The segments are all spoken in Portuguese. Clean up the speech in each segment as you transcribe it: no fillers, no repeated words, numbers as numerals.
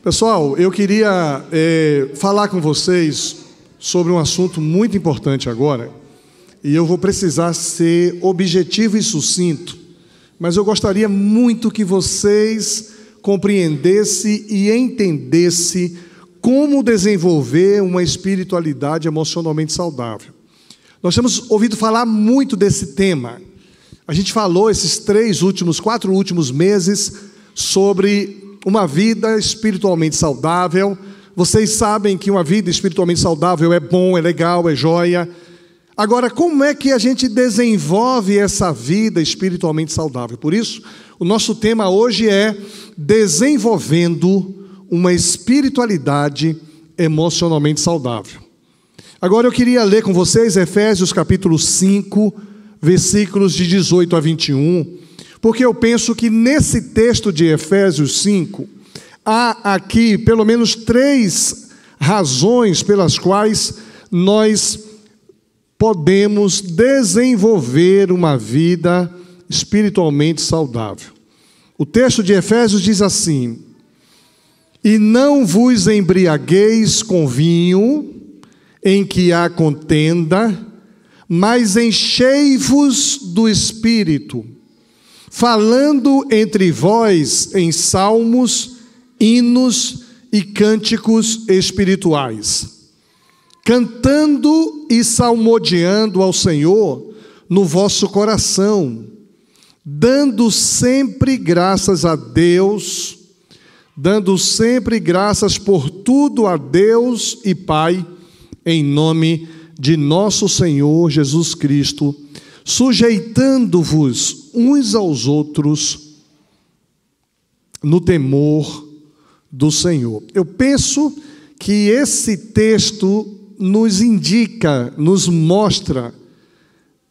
Pessoal, eu queria falar com vocês sobre um assunto muito importante agora, e eu vou precisar ser objetivo e sucinto, mas eu gostaria muito que vocês compreendessem e entendessem como desenvolver uma espiritualidade emocionalmente saudável. Nós temos ouvido falar muito desse tema. A gente falou esses 4 últimos meses sobre uma vida espiritualmente saudável. Vocês sabem que uma vida espiritualmente saudável é bom, é legal, é joia. Agora, como é que a gente desenvolve essa vida espiritualmente saudável? Por isso, o nosso tema hoje é desenvolvendo uma espiritualidade emocionalmente saudável. Agora eu queria ler com vocês Efésios capítulo 5, versículos de 18 a 21, porque eu penso que nesse texto de Efésios 5, há aqui pelo menos 3 razões pelas quais nós podemos desenvolver uma vida espiritualmente saudável. O texto de Efésios diz assim: e não vos embriagueis com vinho, em que há contenda, mas enchei-vos do Espírito, falando entre vós em salmos, hinos e cânticos espirituais, cantando e salmodiando ao Senhor no vosso coração, dando sempre graças a Deus, dando sempre graças por tudo a Deus e Pai, em nome de nosso Senhor Jesus Cristo, sujeitando-vos uns aos outros no temor do Senhor. Eu penso que esse texto nos indica, nos mostra,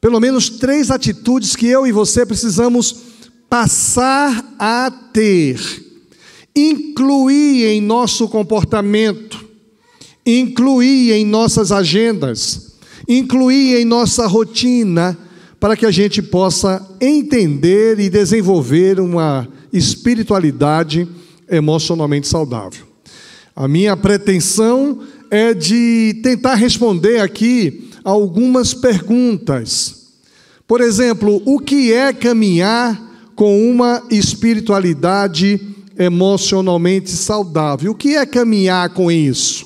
pelo menos 3 atitudes que eu e você precisamos passar a ter, incluir em nosso comportamento, incluir em nossas agendas, incluir em nossa rotina, para que a gente possa entender e desenvolver uma espiritualidade emocionalmente saudável. A minha pretensão é de tentar responder aqui algumas perguntas. Por exemplo, o que é caminhar com uma espiritualidade emocionalmente saudável? O que é caminhar com isso?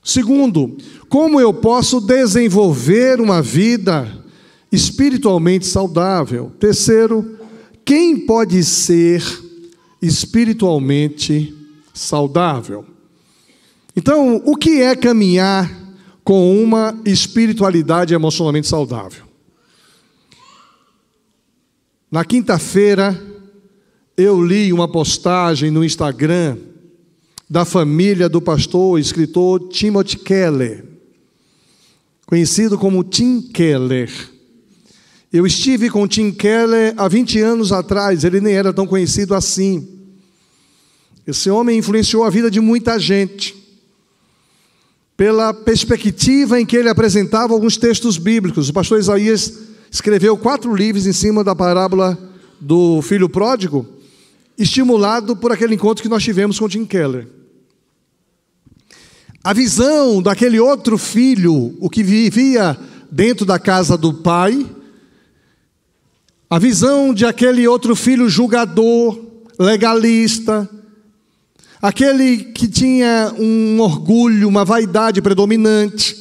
Segundo, como eu posso desenvolver uma vida espiritualmente saudável? Terceiro, quem pode ser espiritualmente saudável? Então, o que é caminhar com uma espiritualidade emocionalmente saudável? Na quinta-feira, eu li uma postagem no Instagram da família do pastor e escritor Timothy Keller, conhecido como Tim Keller. Eu estive com Tim Keller há 20 anos atrás, ele nem era tão conhecido assim. Esse homem influenciou a vida de muita gente, pela perspectiva em que ele apresentava alguns textos bíblicos. O pastor Isaías escreveu 4 livros em cima da parábola do filho pródigo, estimulado por aquele encontro que nós tivemos com Tim Keller. A visão daquele outro filho, o que vivia dentro da casa do pai, a visão de aquele outro filho julgador, legalista, aquele que tinha um orgulho, uma vaidade predominante.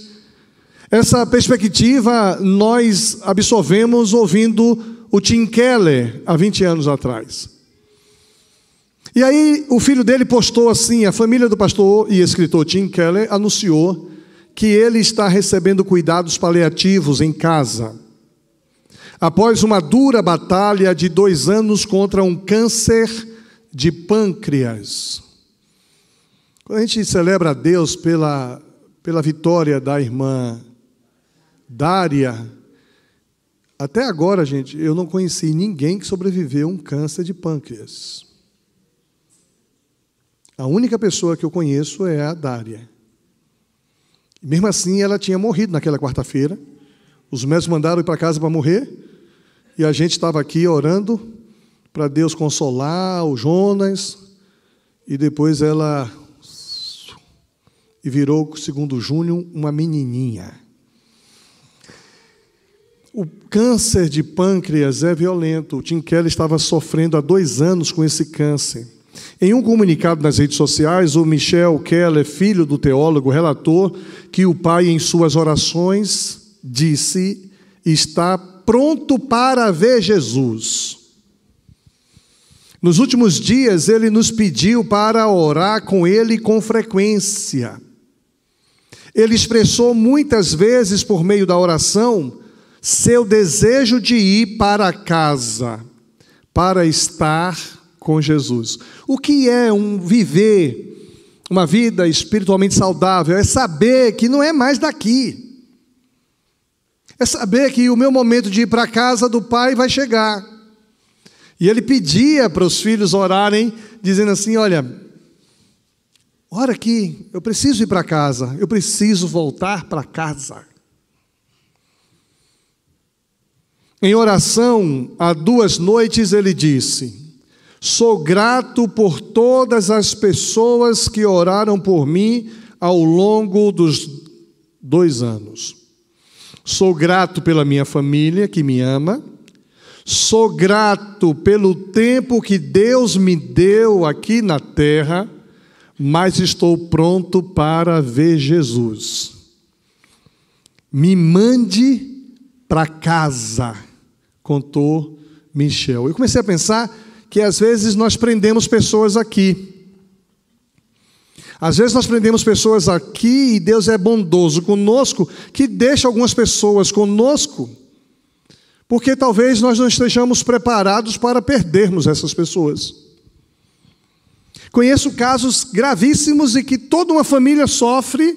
Essa perspectiva nós absorvemos ouvindo o Tim Keller há 20 anos atrás. E aí o filho dele postou assim: a família do pastor e escritor Tim Keller anunciou que ele está recebendo cuidados paliativos em casa, após uma dura batalha de 2 anos contra um câncer de pâncreas. Quando a gente celebra a Deus pela vitória da irmã Dária, até agora, gente, eu não conheci ninguém que sobreviveu a um câncer de pâncreas. A única pessoa que eu conheço é a Dária. Mesmo assim, ela tinha morrido naquela quarta-feira. Os médicos mandaram ir para casa para morrer. E a gente estava aqui orando para Deus consolar o Jonas. e depois ela virou, segundo o Júnior, uma menininha. O câncer de pâncreas é violento. O Tim Keller estava sofrendo há 2 anos com esse câncer. Em um comunicado nas redes sociais, o Michel Keller, filho do teólogo, relatou que o pai, em suas orações, disse: está pronto para ver Jesus. Nos últimos dias, ele nos pediu para orar com ele com frequência. Ele expressou muitas vezes, por meio da oração, seu desejo de ir para casa, para estar com Jesus. O que é viver uma vida espiritualmente saudável? É saber que não é mais daqui. É saber que o meu momento de ir para a casa do Pai vai chegar. E ele pedia para os filhos orarem, dizendo assim: olha, ora aqui, eu preciso ir para casa, eu preciso voltar para casa. Em oração, há 2 noites, ele disse: sou grato por todas as pessoas que oraram por mim ao longo dos 2 anos. Sou grato pela minha família, que me ama. Sou grato pelo tempo que Deus me deu aqui na terra, mas estou pronto para ver Jesus. Me mande para casa, contou Michel. Eu comecei a pensar que às vezes nós prendemos pessoas aqui. Às vezes nós prendemos pessoas aqui e Deus é bondoso conosco, que deixa algumas pessoas conosco, porque talvez nós não estejamos preparados para perdermos essas pessoas. Conheço casos gravíssimos em que toda uma família sofre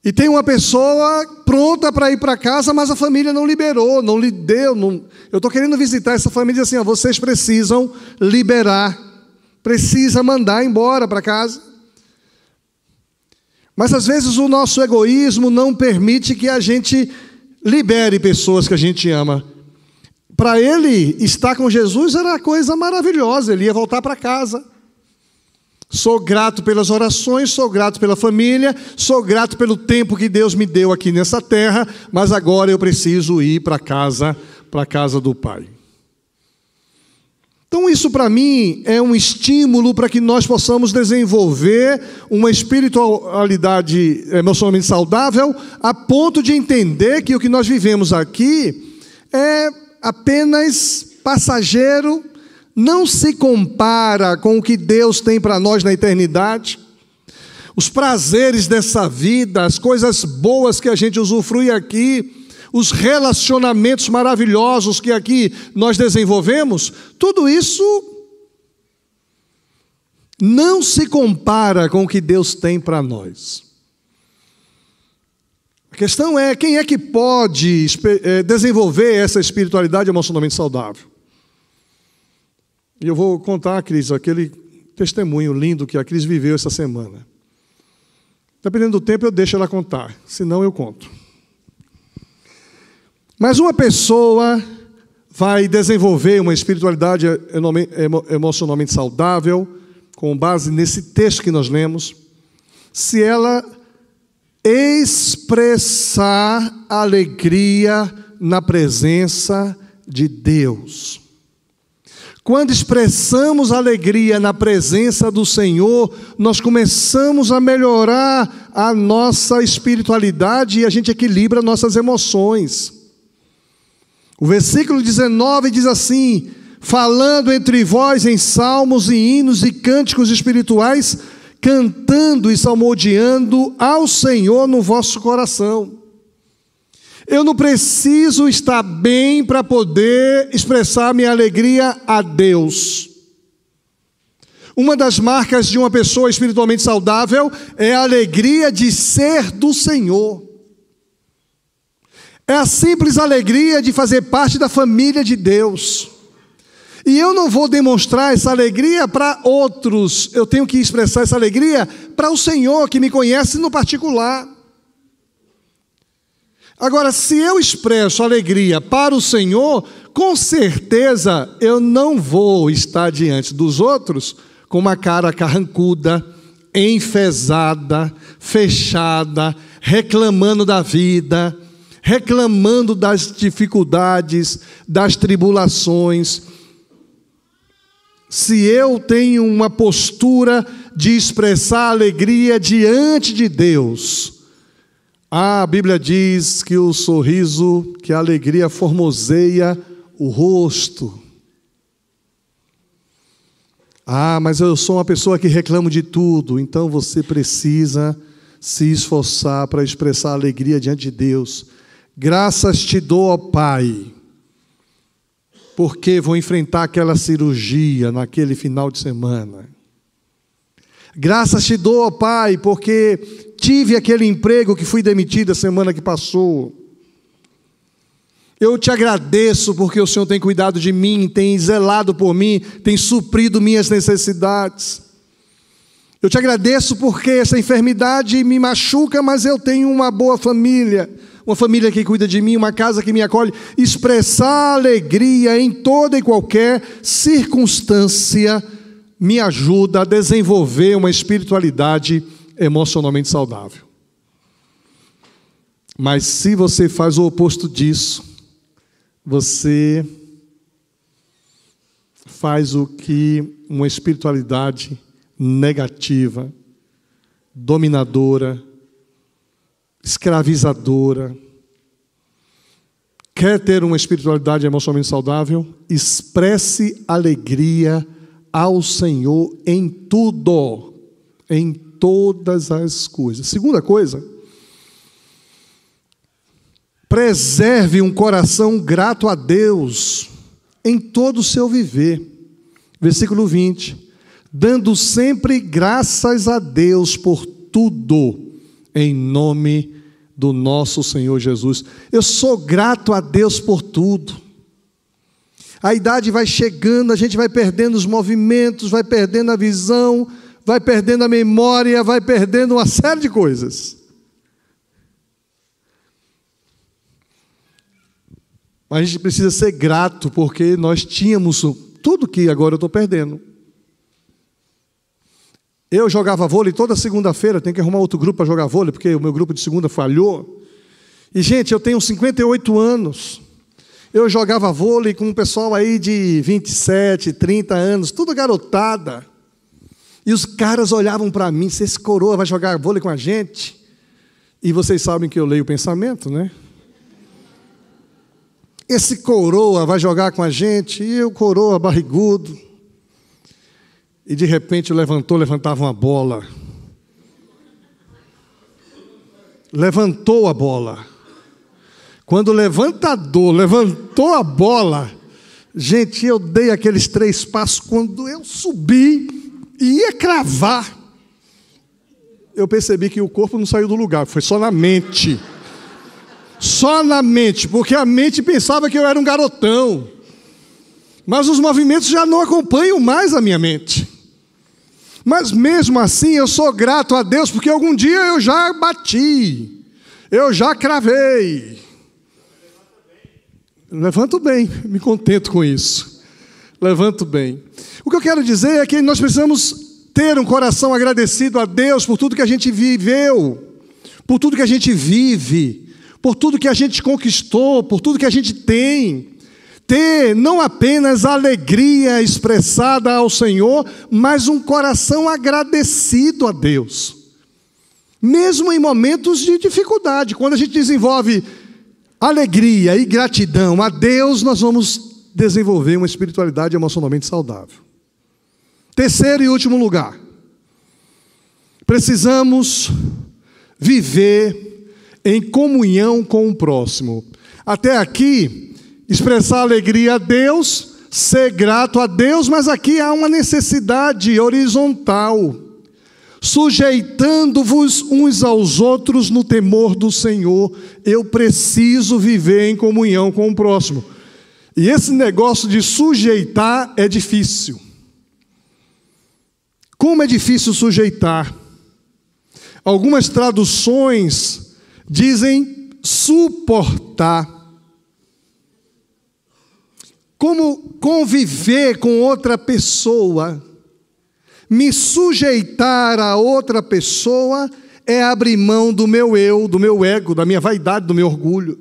e tem uma pessoa pronta para ir para casa, mas a família não liberou, não lhe deu. Eu estou querendo visitar essa família assim: vocês precisam liberar, precisa mandar embora para casa. Mas às vezes o nosso egoísmo não permite que a gente libere pessoas que a gente ama. Para ele, estar com Jesus era coisa maravilhosa, ele ia voltar para casa. Sou grato pelas orações, sou grato pela família, sou grato pelo tempo que Deus me deu aqui nessa terra, mas agora eu preciso ir para a casa do Pai. Então isso para mim é um estímulo para que nós possamos desenvolver uma espiritualidade emocionalmente saudável, a ponto de entender que o que nós vivemos aqui é apenas passageiro, não se compara com o que Deus tem para nós na eternidade. Os prazeres dessa vida, as coisas boas que a gente usufrui aqui, os relacionamentos maravilhosos que aqui nós desenvolvemos, tudo isso não se compara com o que Deus tem para nós. A questão é: quem é que pode desenvolver essa espiritualidade emocionalmente saudável? E eu vou contar, Cris, aquele testemunho lindo que a Cris viveu essa semana. Dependendo do tempo, eu deixo ela contar, senão eu conto. Mas uma pessoa vai desenvolver uma espiritualidade emocionalmente saudável, com base nesse texto que nós lemos, se ela expressar alegria na presença de Deus. Quando expressamos alegria na presença do Senhor, nós começamos a melhorar a nossa espiritualidade e a gente equilibra nossas emoções. O versículo 19 diz assim: falando entre vós em salmos e hinos e cânticos espirituais, cantando e salmodiando ao Senhor no vosso coração. Eu não preciso estar bem para poder expressar minha alegria a Deus. Uma das marcas de uma pessoa espiritualmente saudável é a alegria de ser do Senhor. É a simples alegria de fazer parte da família de Deus. E eu não vou demonstrar essa alegria para outros. Eu tenho que expressar essa alegria para o Senhor, que me conhece no particular. Agora, se eu expresso alegria para o Senhor, com certeza eu não vou estar diante dos outros com uma cara carrancuda, enfesada, fechada, reclamando da vida, reclamando das dificuldades, das tribulações. Se eu tenho uma postura de expressar alegria diante de Deus, a Bíblia diz que o sorriso, que a alegria formoseia o rosto. Mas eu sou uma pessoa que reclamo de tudo. Então você precisa se esforçar para expressar alegria diante de Deus. Graças te dou, ó Pai, porque vou enfrentar aquela cirurgia naquele final de semana. Graças te dou, ó Pai, porque tive aquele emprego que fui demitido a semana que passou. Eu te agradeço porque o Senhor tem cuidado de mim, tem zelado por mim, tem suprido minhas necessidades. Eu te agradeço porque essa enfermidade me machuca, mas eu tenho uma boa família, uma família que cuida de mim, uma casa que me acolhe. Expressar alegria em toda e qualquer circunstância me ajuda a desenvolver uma espiritualidade emocionalmente saudável. Mas se você faz o oposto disso, você faz o que uma espiritualidade negativa, dominadora, escravizadora. Quer ter uma espiritualidade emocionalmente saudável? Expresse alegria ao Senhor em tudo, em todas as coisas. Segunda coisa, preserve um coração grato a Deus em todo o seu viver. Versículo 20. Dando sempre graças a Deus por tudo, em nome do nosso Senhor Jesus. Eu sou grato a Deus por tudo. A idade vai chegando, a gente vai perdendo os movimentos, vai perdendo a visão, vai perdendo a memória, vai perdendo uma série de coisas. Mas a gente precisa ser grato, porque nós tínhamos tudo que agora eu estou perdendo. Eu jogava vôlei toda segunda-feira, tenho que arrumar outro grupo para jogar vôlei, porque o meu grupo de segunda falhou. E, gente, eu tenho 58 anos. Eu jogava vôlei com um pessoal aí de 27, 30 anos, tudo garotada. E os caras olhavam para mim, se esse coroa vai jogar vôlei com a gente? E vocês sabem que eu leio o pensamento, né? Esse coroa vai jogar com a gente? E eu, coroa, barrigudo. E de repente levantava uma bola. Levantou a bola. Quando o levantador levantou a bola, gente, eu dei aqueles 3 passos. Quando eu subi e ia cravar, eu percebi que o corpo não saiu do lugar, foi só na mente. Só na mente, porque a mente pensava que eu era um garotão. Mas os movimentos já não acompanham mais a minha mente. Mas mesmo assim eu sou grato a Deus, porque algum dia eu já bati, eu já cravei. Levanto bem, me contento com isso. Levanto bem. O que eu quero dizer é que nós precisamos ter um coração agradecido a Deus por tudo que a gente viveu, por tudo que a gente vive, por tudo que a gente conquistou, por tudo que a gente tem. Ter não apenas a alegria expressada ao Senhor, mas um coração agradecido a Deus. Mesmo em momentos de dificuldade, quando a gente desenvolve alegria e gratidão a Deus, nós vamos desenvolver uma espiritualidade emocionalmente saudável. Terceiro e último lugar, precisamos viver em comunhão com o próximo. Até aqui, expressar alegria a Deus, ser grato a Deus, mas aqui há uma necessidade horizontal. Sujeitando-vos uns aos outros no temor do Senhor. Eu preciso viver em comunhão com o próximo. E esse negócio de sujeitar é difícil. Como é difícil sujeitar? Algumas traduções dizem suportar. Como conviver com outra pessoa, Me sujeitar a outra pessoa é abrir mão do meu eu, do meu ego, da minha vaidade, do meu orgulho.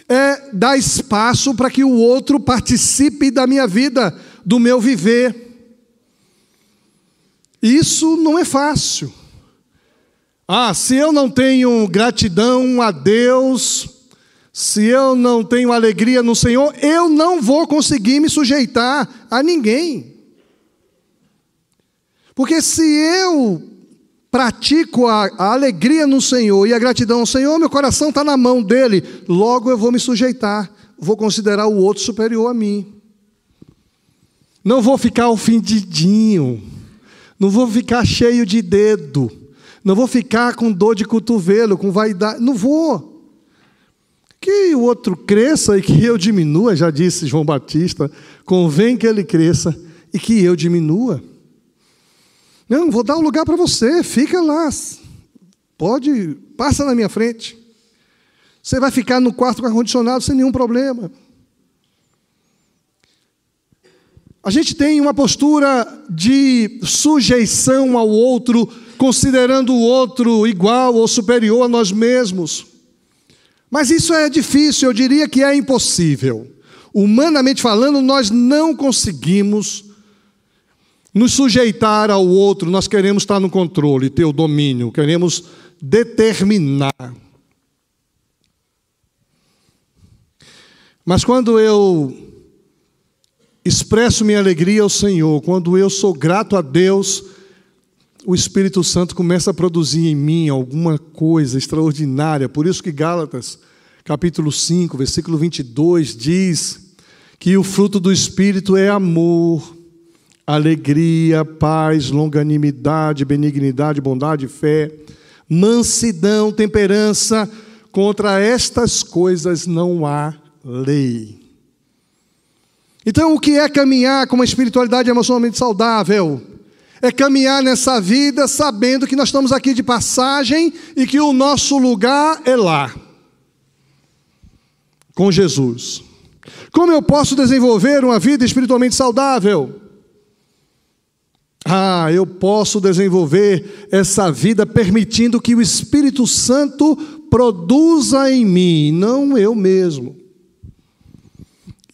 É dar espaço para que o outro participe da minha vida, do meu viver. Isso não é fácil. Se eu não tenho gratidão a Deus, se eu não tenho alegria no Senhor, eu não vou conseguir me sujeitar a ninguém. Porque se eu pratico a alegria no Senhor e a gratidão ao Senhor, meu coração está na mão dele, logo eu vou me sujeitar, vou considerar o outro superior a mim. Não vou ficar ofendidinho, não vou ficar cheio de dedo, não vou ficar com dor de cotovelo, com vaidade, não vou. Que o outro cresça e que eu diminua, já disse João Batista, convém que ele cresça e que eu diminua. Não, vou dar um lugar para você, fica lá, passa na minha frente. Você vai ficar no quarto com ar-condicionado sem nenhum problema. A gente tem uma postura de sujeição ao outro, considerando o outro igual ou superior a nós mesmos. Mas isso é difícil, eu diria que é impossível. Humanamente falando, nós não conseguimos nos sujeitar ao outro, nós queremos estar no controle, ter o domínio, queremos determinar. Mas quando eu expresso minha alegria ao Senhor, quando eu sou grato a Deus, o Espírito Santo começa a produzir em mim alguma coisa extraordinária. Por isso que Gálatas, capítulo 5, versículo 22, diz que o fruto do Espírito é amor, alegria, paz, longanimidade, benignidade, bondade, fé, mansidão, temperança. Contra estas coisas não há lei. Então, o que é caminhar com uma espiritualidade emocionalmente saudável? É caminhar nessa vida sabendo que nós estamos aqui de passagem e que o nosso lugar é lá, com Jesus. Como eu posso desenvolver uma vida espiritualmente saudável? Eu posso desenvolver essa vida permitindo que o Espírito Santo produza em mim, não eu mesmo.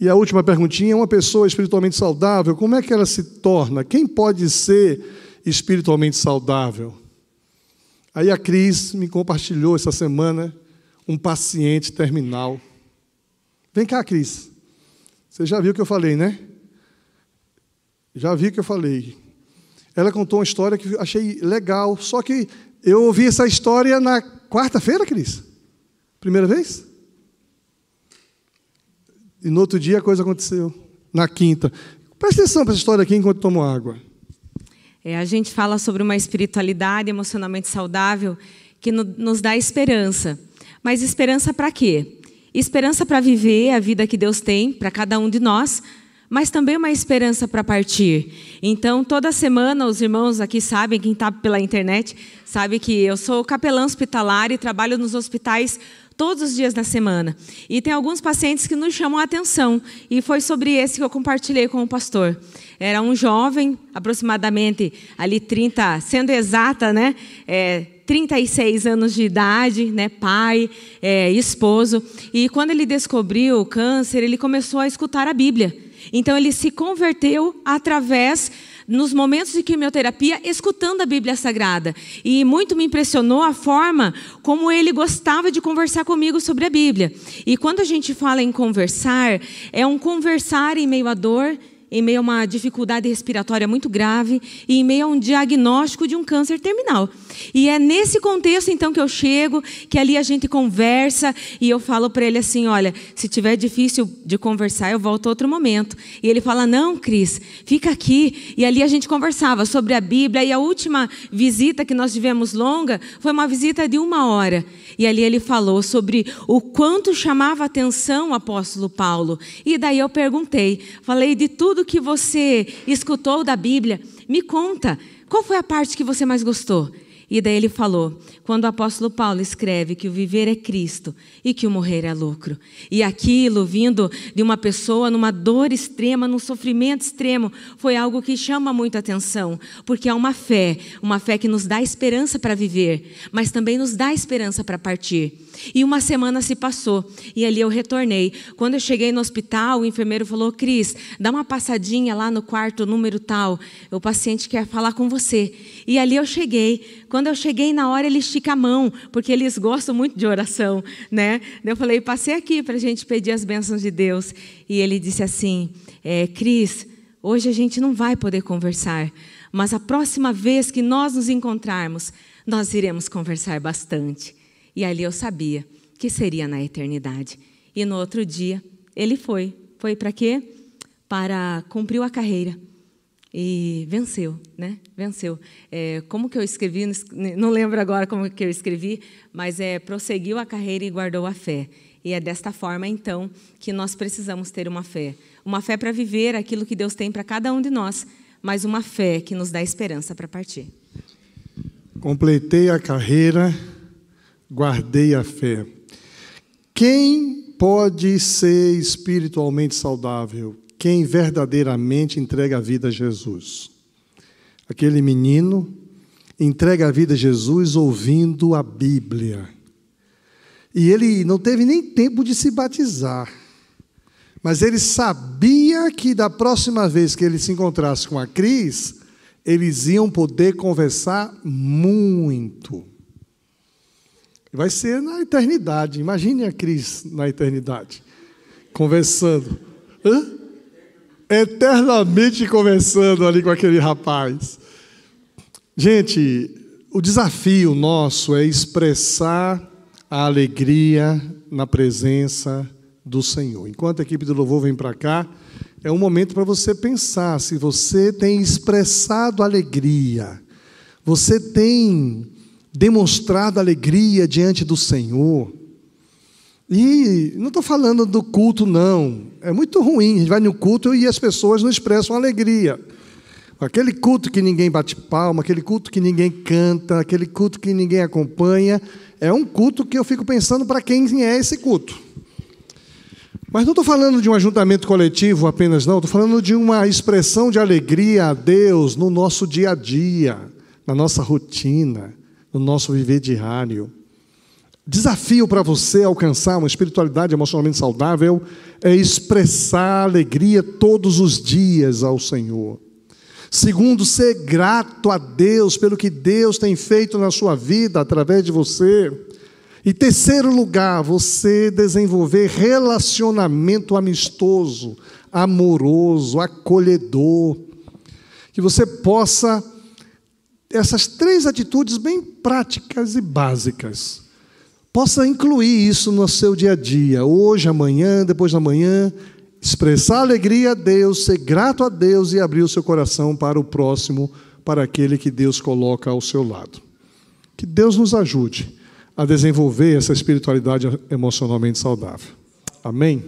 E a última perguntinha, uma pessoa espiritualmente saudável, como é que ela se torna? Quem pode ser espiritualmente saudável? Aí a Cris me compartilhou essa semana um paciente terminal. Vem cá, Cris. Você já viu o que eu falei, né? Já viu o que eu falei. Ela contou uma história que eu achei legal, só que eu ouvi essa história na quarta-feira, Cris. Primeira vez? E no outro dia a coisa aconteceu, na quinta. Presta atenção para essa história aqui enquanto tomo água. A gente fala sobre uma espiritualidade emocionalmente saudável que nos dá esperança. Mas esperança para quê? Esperança para viver a vida que Deus tem para cada um de nós, mas também uma esperança para partir. Então, toda semana, os irmãos aqui sabem, quem está pela internet, sabe que eu sou capelã hospitalar e trabalho nos hospitais todos os dias da semana. E tem alguns pacientes que nos chamam a atenção, e foi sobre esse que eu compartilhei com o pastor. Era um jovem, aproximadamente ali 30, sendo exata, né? 36 anos de idade, né, pai, esposo. E quando ele descobriu o câncer, ele começou a escutar a Bíblia. Então, ele se converteu através, nos momentos de quimioterapia, escutando a Bíblia Sagrada. E muito me impressionou a forma como ele gostava de conversar comigo sobre a Bíblia. E quando a gente fala em conversar, é um conversar em meio à dor, em meio a uma dificuldade respiratória muito grave e em meio a um diagnóstico de um câncer terminal. E é nesse contexto, então, que eu chego, que ali a gente conversa e eu falo para ele assim, olha, se tiver difícil de conversar, eu volto a outro momento. E ele fala, não, Cris, fica aqui. E ali a gente conversava sobre a Bíblia e a última visita que nós tivemos longa foi uma visita de 1 hora. E ali ele falou sobre o quanto chamava a atenção o apóstolo Paulo. E daí eu perguntei, falei de tudo que você escutou da Bíblia, me conta, qual foi a parte que você mais gostou? E daí ele falou, quando o apóstolo Paulo escreve que o viver é Cristo e que o morrer é lucro. E aquilo vindo de uma pessoa numa dor extrema, num sofrimento extremo, foi algo que chama muito atenção, porque é uma fé que nos dá esperança para viver, mas também nos dá esperança para partir. E uma semana se passou e ali eu retornei. Quando eu cheguei no hospital, o enfermeiro falou, Cris, dá uma passadinha lá no quarto número tal, o paciente quer falar com você. E ali eu cheguei. Quando eu cheguei, na hora ele estica a mão, porque eles gostam muito de oração, né? Eu falei, passei aqui para a gente pedir as bênçãos de Deus. E ele disse assim, Cris, hoje a gente não vai poder conversar, mas a próxima vez que nós nos encontrarmos, nós iremos conversar bastante. E ali eu sabia que seria na eternidade. E no outro dia, ele foi. Foi para quê? Para cumprir a carreira. E venceu, né? Venceu. Como que eu escrevi? Não lembro agora como que eu escrevi, mas prosseguiu a carreira e guardou a fé. E é desta forma, então, que nós precisamos ter uma fé. Uma fé para viver aquilo que Deus tem para cada um de nós, mas uma fé que nos dá esperança para partir. Completei a carreira, guardei a fé. Quem pode ser espiritualmente saudável? Quem verdadeiramente entrega a vida a Jesus. Aquele menino entrega a vida a Jesus ouvindo a Bíblia. E ele não teve nem tempo de se batizar. Mas ele sabia que da próxima vez que ele se encontrasse com a Cris, eles iam poder conversar muito. Vai ser na eternidade. Imagine a Cris na eternidade, conversando. Eternamente conversando ali com aquele rapaz. Gente, o desafio nosso é expressar a alegria na presença do Senhor. Enquanto a equipe do louvor vem para cá, é um momento para você pensar se você tem expressado alegria, você tem demonstrado alegria diante do Senhor. E não estou falando do culto, não. É muito ruim, a gente vai no culto e as pessoas não expressam alegria. Aquele culto que ninguém bate palma, aquele culto que ninguém canta, aquele culto que ninguém acompanha, é um culto que eu fico pensando para quem é esse culto. Mas não estou falando de um ajuntamento coletivo apenas, não. Estou falando de uma expressão de alegria a Deus no nosso dia a dia, na nossa rotina, no nosso viver diário. Desafio para você alcançar uma espiritualidade emocionalmente saudável é expressar alegria todos os dias ao Senhor. Segundo, ser grato a Deus pelo que Deus tem feito na sua vida através de você. E terceiro lugar, você desenvolver relacionamento amistoso, amoroso, acolhedor. Que você possa, essas três atitudes bem práticas e básicas, possa incluir isso no seu dia a dia, hoje, amanhã, depois da manhã, expressar alegria a Deus, ser grato a Deus e abrir o seu coração para o próximo, para aquele que Deus coloca ao seu lado. Que Deus nos ajude a desenvolver essa espiritualidade emocionalmente saudável. Amém?